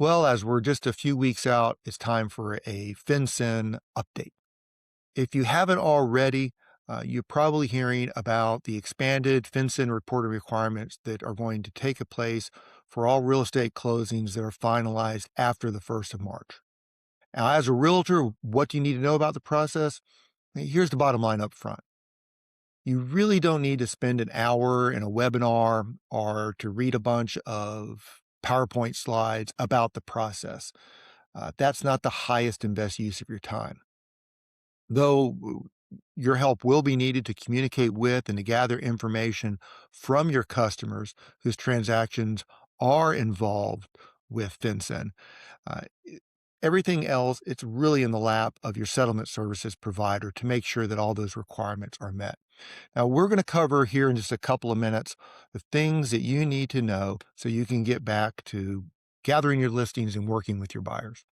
Well, as we're just a few weeks out, it's time for a FinCEN update. If you haven't already, you're probably hearing about the expanded FinCEN reporting requirements that are going to take place for all real estate closings that are finalized after the 1st of March. Now, as a realtor, what do you need to know about the process? Here's the bottom line up front. You really don't need to spend an hour in a webinar or to read a bunch of PowerPoint slides about the process. That's not the highest and best use of your time. Though your help will be needed to communicate with and to gather information from your customers whose transactions are involved with FinCEN. Uh, i- Everything else, it's really in the lap of your settlement services provider to make sure that all those requirements are met. Now, we're going to cover here in just a couple of minutes the things that you need to know so you can get back to gathering your listings and working with your buyers.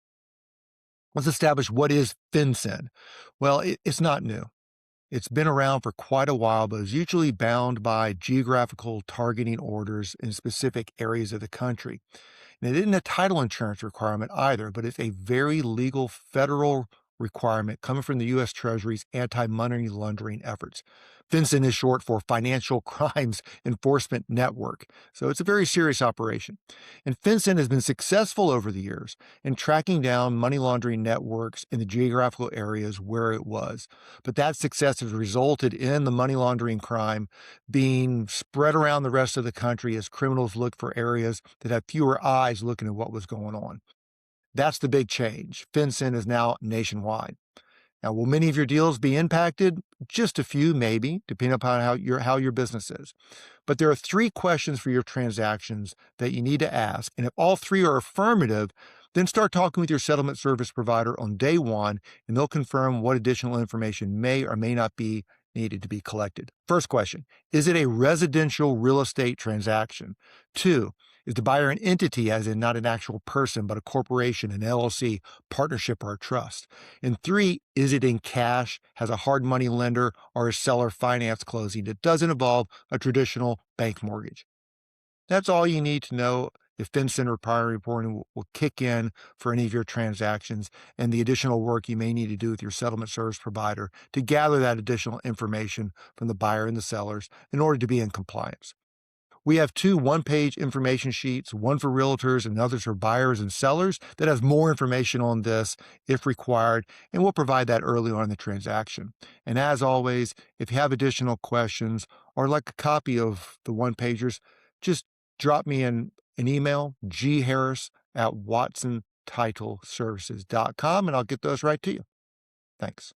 Let's establish what is FinCEN. Well, it's not new. It's been around for quite a while, but is usually bound by geographical targeting orders in specific areas of the country. And it isn't a title insurance requirement either, but it's a very legal federal requirement coming from the U.S. Treasury's anti-money laundering efforts. FinCEN is short for Financial Crimes Enforcement Network, so it's a very serious operation. And FinCEN has been successful over the years in tracking down money laundering networks in the geographical areas where it was. But that success has resulted in the money laundering crime being spread around the rest of the country as criminals look for areas that have fewer eyes looking at what was going on. That's the big change. FinCEN is now nationwide. Now, will many of your deals be impacted? Just a few, maybe, depending upon how your business is. But there are three questions for your transactions that you need to ask. And if all three are affirmative, then start talking with your settlement service provider on day one, and they'll confirm what additional information may or may not be needed to be collected. First question, is it a residential real estate transaction? Two, is the buyer an entity, as in not an actual person, but a corporation, an LLC, partnership, or a trust? And three, is it in cash, has a hard money lender, or a seller finance closing that doesn't involve a traditional bank mortgage? That's all you need to know if FinCEN or prior reporting will kick in for any of your transactions and the additional work you may need to do with your settlement service provider to gather that additional information from the buyer and the sellers in order to be in compliance. We have two one-page information sheets, one for realtors and others for buyers and sellers, that has more information on this if required, and we'll provide that early on in the transaction. And as always, if you have additional questions or like a copy of the one-pagers, just drop me an email, gharris@watsontitleservices.com, and I'll get those right to you. Thanks.